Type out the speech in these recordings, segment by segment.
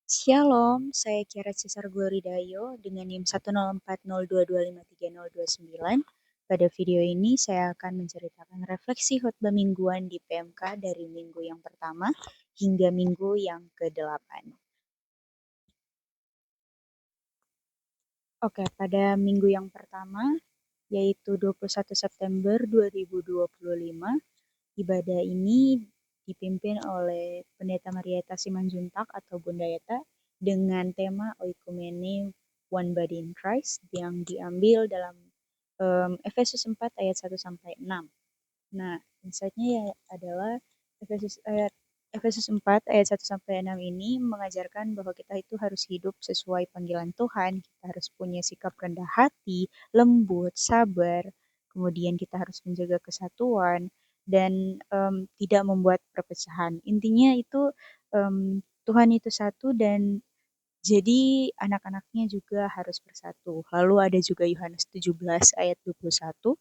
Shalom, saya Kiara Cesar Gloridayo dengan NIM 10402253029. Pada video ini saya akan menceritakan refleksi khotbah mingguan di PMK dari minggu yang pertama hingga minggu yang ke-8. Oke, pada minggu yang pertama yaitu 21 September 2025, ibadah ini dipimpin oleh Pendeta Marieta Simanjuntak atau Bunda Yeta dengan tema Oikumene One Body in Christ yang diambil dalam Efesus 4 ayat 1 sampai 6. Nah, insight-nya ya adalah Efesus 4 ayat 1 sampai 6 ini mengajarkan bahwa kita itu harus hidup sesuai panggilan Tuhan, kita harus punya sikap rendah hati, lembut, sabar, kemudian kita harus menjaga kesatuan dan tidak membuat perpecahan. Intinya itu Tuhan itu satu dan jadi anak-anaknya juga harus bersatu. Lalu ada juga Yohanes 17 ayat 21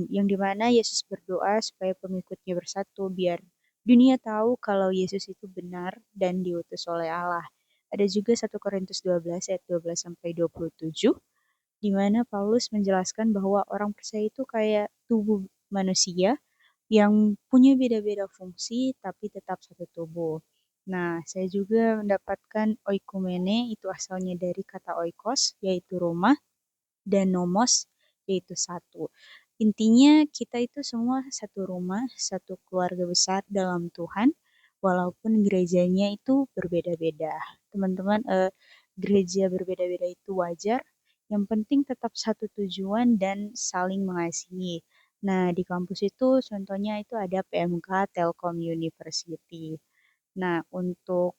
yang dimana Yesus berdoa supaya pengikutnya bersatu biar dunia tahu kalau Yesus itu benar dan diutus oleh Allah. Ada juga 1 Korintus 12 ayat 12 sampai 27 di mana Paulus menjelaskan bahwa orang percaya itu kayak tubuh manusia yang punya beda-beda fungsi tapi tetap satu tubuh. Nah, saya juga mendapatkan oikumene itu asalnya dari kata oikos, yaitu rumah, dan nomos, yaitu satu. Intinya kita itu semua satu rumah, satu keluarga besar dalam Tuhan, walaupun gerejanya itu berbeda-beda. Teman-teman, gereja berbeda-beda itu wajar, yang penting tetap satu tujuan dan saling mengasihi. Nah, di kampus itu contohnya itu ada PMK Telkom University. Nah, untuk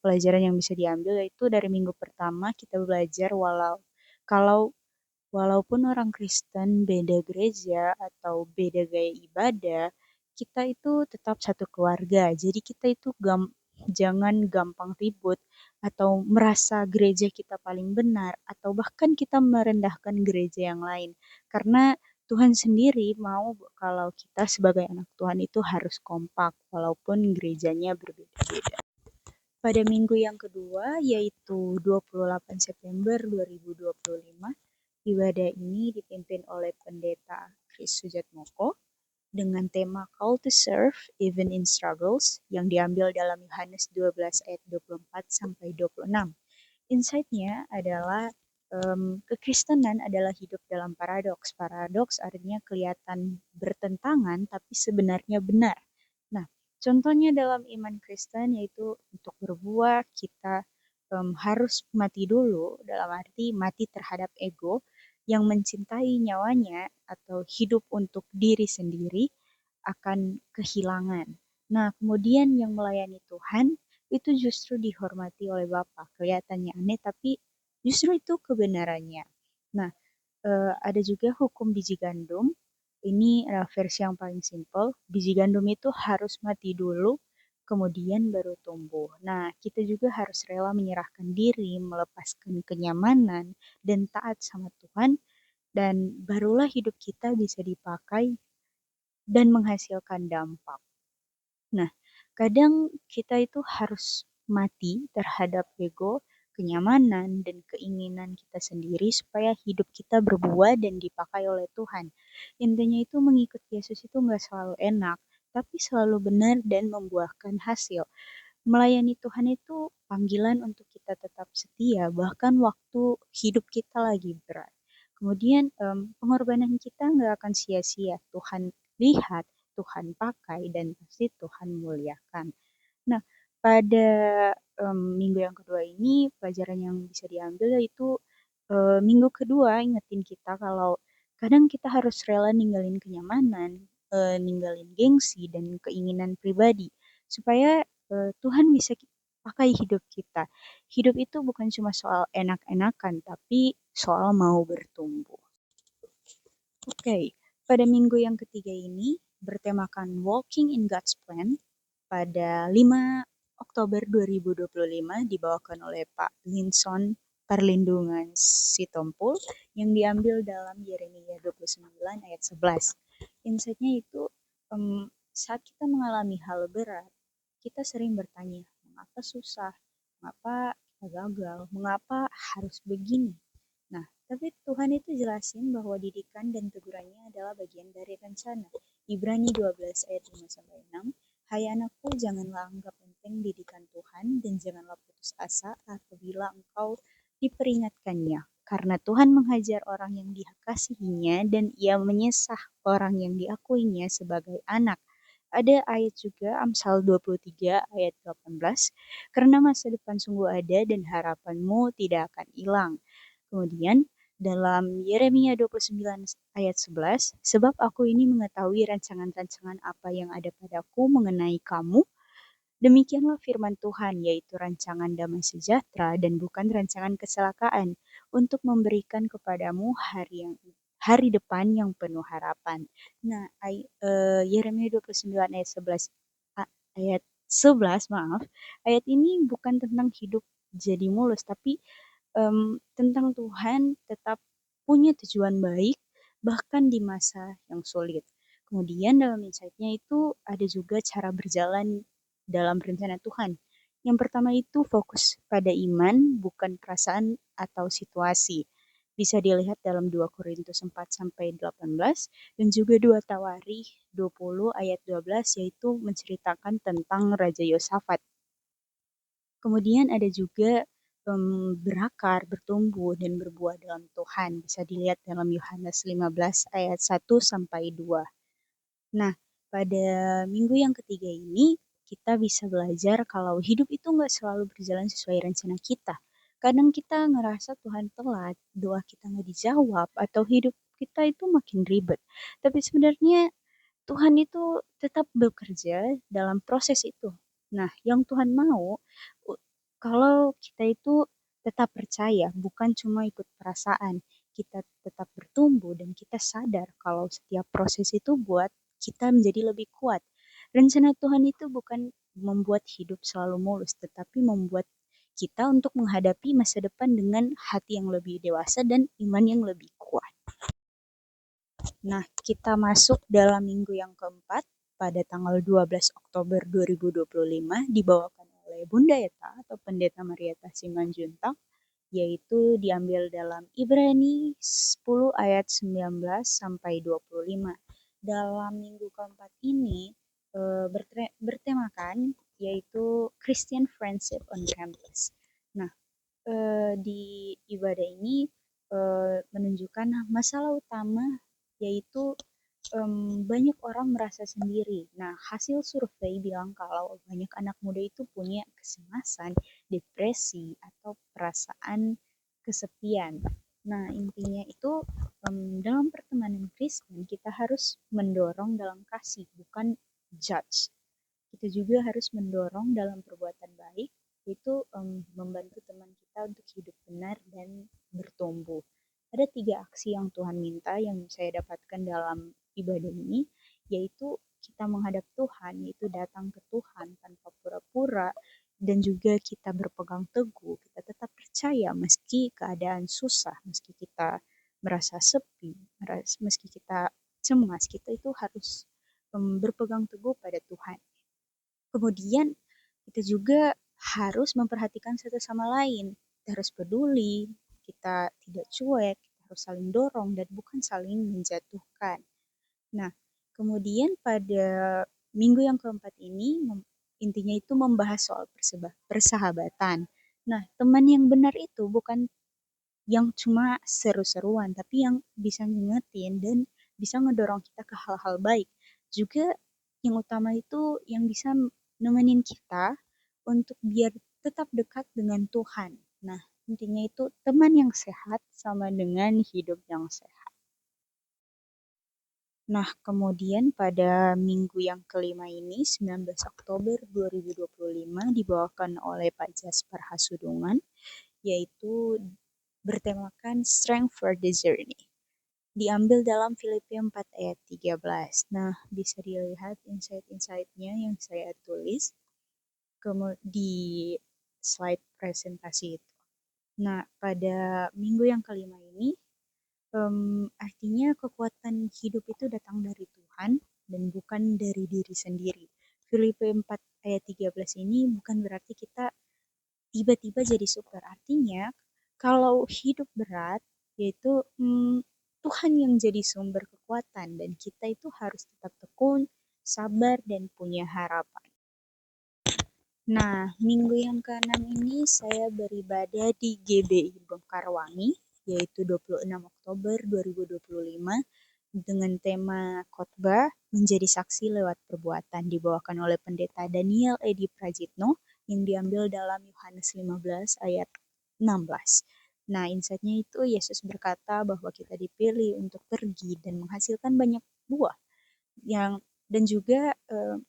pelajaran yang bisa diambil yaitu dari minggu pertama kita belajar kalau walaupun orang Kristen beda gereja atau beda gaya ibadah, kita itu tetap satu keluarga. Jadi kita itu jangan gampang ribut atau merasa gereja kita paling benar atau bahkan kita merendahkan gereja yang lain. Karena Tuhan sendiri mau kalau kita sebagai anak Tuhan itu harus kompak walaupun gerejanya berbeda-beda. Pada minggu yang kedua yaitu 28 September 2025, ibadah ini dipimpin oleh Pendeta Chris Sujatmoko dengan tema Call to Serve Even in Struggles yang diambil dalam Yohanes 12 ayat 24 sampai 26. Insight-nya adalah kekristenan adalah hidup dalam paradoks. Paradoks artinya kelihatan bertentangan tapi sebenarnya benar. Nah, contohnya dalam iman Kristen yaitu untuk berbuah kita harus mati dulu, dalam arti mati terhadap ego yang mencintai nyawanya atau hidup untuk diri sendiri akan kehilangan. Nah, kemudian yang melayani Tuhan itu justru dihormati oleh Bapa. Kelihatannya aneh, tapi justru itu kebenarannya. Nah, ada juga hukum biji gandum. Ini versi yang paling simpel. Biji gandum itu harus mati dulu, kemudian baru tumbuh. Nah, kita juga harus rela menyerahkan diri, melepaskan kenyamanan, dan taat sama Tuhan, dan barulah hidup kita bisa dipakai dan menghasilkan dampak. Nah, kadang kita itu harus mati terhadap ego, kenyamanan, dan keinginan kita sendiri supaya hidup kita berbuah dan dipakai oleh Tuhan. Intinya itu mengikut Yesus itu nggak selalu enak, tapi selalu benar dan membuahkan hasil. Melayani Tuhan itu panggilan untuk kita tetap setia, bahkan waktu hidup kita lagi berat. Kemudian pengorbanan kita nggak akan sia-sia. Tuhan lihat, Tuhan pakai, dan pasti Tuhan muliakan. Nah, pada minggu yang kedua ini, pelajaran yang bisa diambil yaitu minggu kedua ingetin kita kalau kadang kita harus rela ninggalin kenyamanan, ninggalin gengsi, dan keinginan pribadi. Supaya Tuhan bisa pakai hidup kita. Hidup itu bukan cuma soal enak-enakan, tapi soal mau bertumbuh. Oke, pada minggu yang ketiga ini bertemakan Walking in God's Plan pada 5 Oktober 2025 dibawakan oleh Pak Linson Perlindungan Sitompul yang diambil dalam Yeremia 29 ayat 11. Insight-nya itu saat kita mengalami hal berat, kita sering bertanya, mengapa susah? mengapa kita gagal, mengapa harus begini. Nah, tapi Tuhan itu jelasin bahwa didikan dan tegurannya adalah bagian dari rencana. Ibrani 12 ayat 5 sampai 6. Hai anakku, janganlah anggap enteng didikan Tuhan dan janganlah putus asa apabila engkau diperingatkannya. Karena Tuhan menghajar orang yang dikasihinya dan ia menyesah orang yang diakuinya sebagai anak. Ada ayat juga Amsal 23 ayat 18. Karena masa depan sungguh ada dan harapanmu tidak akan hilang. Kemudian dalam Yeremia 29 ayat 11, sebab aku ini mengetahui rancangan-rancangan apa yang ada padaku mengenai kamu, demikianlah firman Tuhan, yaitu rancangan damai sejahtera dan bukan rancangan kecelakaan, untuk memberikan kepadamu hari depan yang penuh harapan. Nah, Yeremia 29 ayat 11 ayat 11, maaf, ayat ini bukan tentang hidup jadi mulus, tapi tentang Tuhan tetap punya tujuan baik bahkan di masa yang sulit. Kemudian dalam insight-nya itu ada juga cara berjalan dalam rencana Tuhan. Yang pertama itu fokus pada iman, bukan perasaan atau situasi. Bisa dilihat dalam 2 Korintus 4 sampai 18 dan juga 2 Tawarikh 20 ayat 12 yaitu menceritakan tentang Raja Yosafat. Kemudian ada juga berakar, bertumbuh, dan berbuah dalam Tuhan. Bisa dilihat dalam Yohanes 15 ayat 1 sampai 2. Nah, pada minggu yang ketiga ini, kita bisa belajar kalau hidup itu nggak selalu berjalan sesuai rencana kita. Kadang kita ngerasa Tuhan telat, doa kita nggak dijawab, atau hidup kita itu makin ribet. Tapi sebenarnya Tuhan itu tetap bekerja dalam proses itu. Nah, yang Tuhan mau kalau kita itu tetap percaya, bukan cuma ikut perasaan. Kita tetap bertumbuh dan kita sadar kalau setiap proses itu buat kita menjadi lebih kuat. Rencana Tuhan itu bukan membuat hidup selalu mulus, tetapi membuat kita untuk menghadapi masa depan dengan hati yang lebih dewasa dan iman yang lebih kuat. Nah, kita masuk dalam minggu yang keempat pada tanggal 12 Oktober 2025 dibawakan oleh Bunda Eta atau Pendeta Marieta Simanjuntak, yaitu diambil dalam Ibrani 10 ayat 19 sampai 25. Dalam minggu keempat ini bertemakan yaitu Christian Friendship on Campus. Nah, di ibadah ini menunjukkan masalah utama yaitu banyak orang merasa sendiri. Nah, hasil survei bilang kalau banyak anak muda itu punya kecemasan, depresi, atau perasaan kesepian. Nah, intinya itu dalam pertemanan Kristen kita harus mendorong dalam kasih, bukan judge. Kita juga harus mendorong dalam perbuatan baik, yaitu membantu teman kita untuk hidup benar dan bertumbuh. Ada 3 aksi yang Tuhan minta yang saya dapatkan dalam ibadah ini, yaitu kita menghadap Tuhan, yaitu datang ke Tuhan tanpa pura-pura, dan juga kita berpegang teguh, kita tetap percaya meski keadaan susah, meski kita merasa sepi, meski kita cemas, kita itu harus berpegang teguh pada Tuhan. Kemudian kita juga harus memperhatikan satu sama lain. Kita harus peduli, kita tidak cuek, kita harus saling dorong dan bukan saling menjatuhkan. Nah, kemudian pada minggu yang keempat ini intinya itu membahas soal persahabatan. Nah, teman yang benar itu bukan yang cuma seru-seruan, tapi yang bisa ngingetin dan bisa ngedorong kita ke hal-hal baik. Juga yang utama itu yang bisa nemenin kita untuk biar tetap dekat dengan Tuhan. Nah, intinya itu teman yang sehat sama dengan hidup yang sehat. Nah, kemudian pada minggu yang kelima ini, 19 Oktober 2025, dibawakan oleh Pak Jasper Hasudungan, yaitu bertemakan Strength for the Journey. Diambil dalam Filipi 4 ayat 13. Nah, bisa dilihat insight-insightnya yang saya tulis di slide presentasi itu. Nah, pada minggu yang kelima ini, artinya kekuatan hidup itu datang dari Tuhan dan bukan dari diri sendiri. Filipi 4 ayat 13 ini bukan berarti kita tiba-tiba jadi super. Artinya kalau hidup berat yaitu Tuhan yang jadi sumber kekuatan dan kita itu harus tetap tekun, sabar dan punya harapan. Nah, minggu yang ke-6 ini saya beribadah di GBI Bongkarwangi, yaitu 26 Oktober 2025, dengan tema khotbah menjadi saksi lewat perbuatan dibawakan oleh Pendeta Daniel Edi Prajitno yang diambil dalam Yohanes 15 ayat 16. Nah, insight-nya itu Yesus berkata bahwa kita dipilih untuk pergi dan menghasilkan banyak buah yang dan juga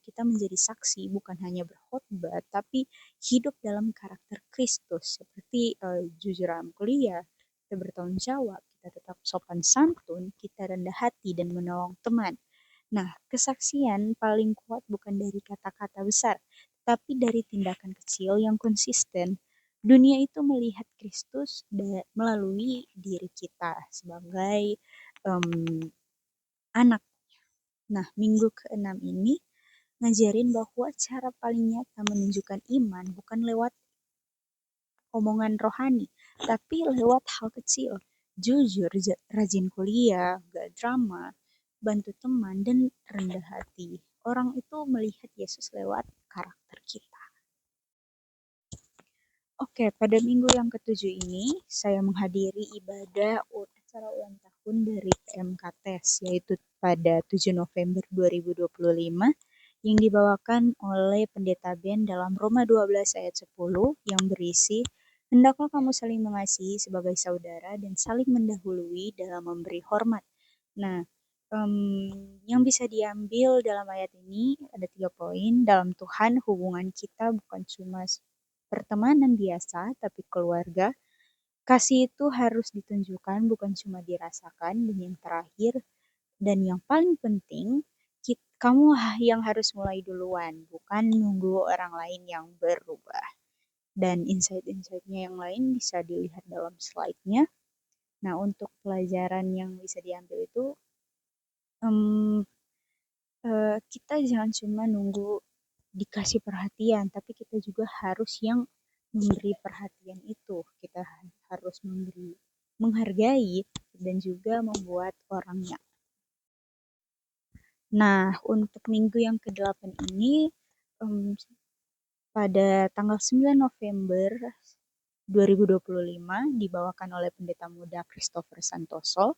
kita menjadi saksi bukan hanya berkhotbah tapi hidup dalam karakter Kristus seperti jujur dalam kuliah, kita bertanggung jawab, kita tetap sopan santun, kita rendah hati dan menolong teman. Nah, kesaksian paling kuat bukan dari kata-kata besar, tapi dari tindakan kecil yang konsisten. Dunia itu melihat Kristus melalui diri kita sebagai anak. Nah, minggu ke-6 ini ngajarin bahwa cara paling nyata menunjukkan iman bukan lewat omongan rohani, tapi lewat hal kecil. Jujur, rajin kuliah, gak drama, bantu teman, dan rendah hati. Orang itu melihat Yesus lewat karakter kita. Oke, pada minggu yang ke-7 ini, saya menghadiri ibadah acara ulang tahun dari PMKTES, yaitu pada 7 November 2025, yang dibawakan oleh Pendeta Ben dalam Roma 12 ayat 10, yang berisi, hendaklah kamu saling mengasihi sebagai saudara dan saling mendahului dalam memberi hormat. Nah, yang bisa diambil dalam ayat ini ada 3 poin. Dalam Tuhan, hubungan kita bukan cuma pertemanan biasa, tapi keluarga. Kasih itu harus ditunjukkan, bukan cuma dirasakan. Dan yang terakhir, dan yang paling penting, kamu yang harus mulai duluan, bukan nunggu orang lain yang berubah. Dan insight-insightnya yang lain bisa dilihat dalam slide-nya. Nah, untuk pelajaran yang bisa diambil itu, kita jangan cuma nunggu dikasih perhatian, tapi kita juga harus yang memberi perhatian itu. Kita harus menghargai dan juga membuat orangnya. Nah, untuk minggu yang ke-8 ini, pada tanggal 9 November 2025 dibawakan oleh Pendeta Muda Christopher Santoso,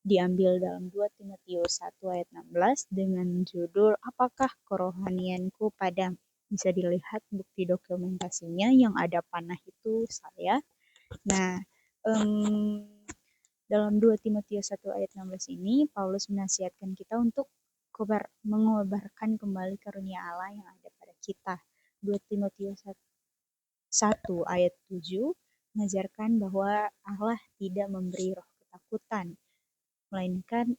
diambil dalam 2 Timotius 1 ayat 16 dengan judul Apakah Kerohanianku Padam? Bisa dilihat bukti dokumentasinya yang ada panah itu saya. Nah, dalam 2 Timotius 1 ayat 16 ini Paulus menasihatkan kita untuk mengobarkan kembali karunia Allah yang ada pada kita. 2 Timotius 1 ayat 7 mengajarkan bahwa Allah tidak memberi roh ketakutan, melainkan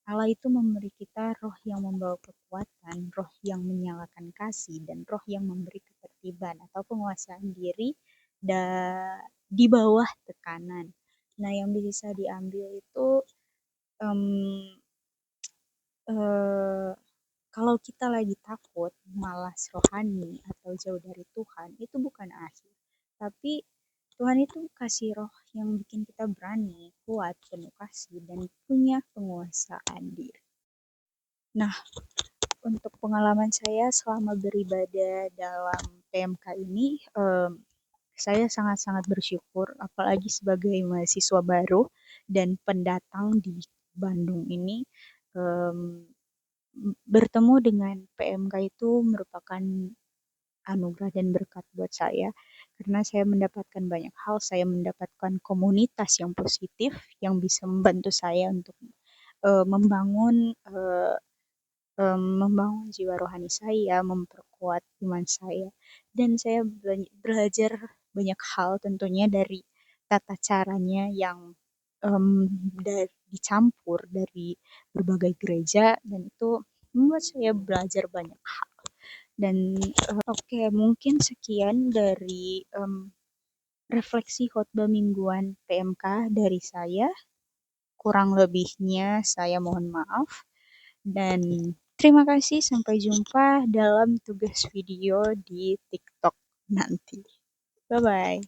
Allah itu memberi kita roh yang membawa kekuatan, roh yang menyalakan kasih, dan roh yang memberi ketertiban atau penguasaan diri di bawah tekanan. Nah, yang bisa diambil itu kalau kita lagi takut, malas rohani, atau jauh dari Tuhan, itu bukan akhir. Tapi Tuhan itu kasih roh yang bikin kita berani, kuat, penuh kasih, dan punya penguasaan diri. Nah, untuk pengalaman saya selama beribadah dalam PMK ini, saya sangat-sangat bersyukur, apalagi sebagai mahasiswa baru dan pendatang di Bandung ini, bertemu dengan PMK itu merupakan anugerah dan berkat buat saya, karena saya mendapatkan banyak hal. Saya mendapatkan komunitas yang positif yang bisa membantu saya untuk membangun jiwa rohani saya, memperkuat iman saya, dan saya belajar banyak hal tentunya dari tata caranya yang dicampur dari berbagai gereja, dan itu membuat saya belajar banyak hal. Dan oke, mungkin sekian dari refleksi khotbah mingguan PMK dari saya. Kurang lebihnya saya mohon maaf. Dan terima kasih, sampai jumpa dalam tugas video di TikTok nanti. Bye-bye.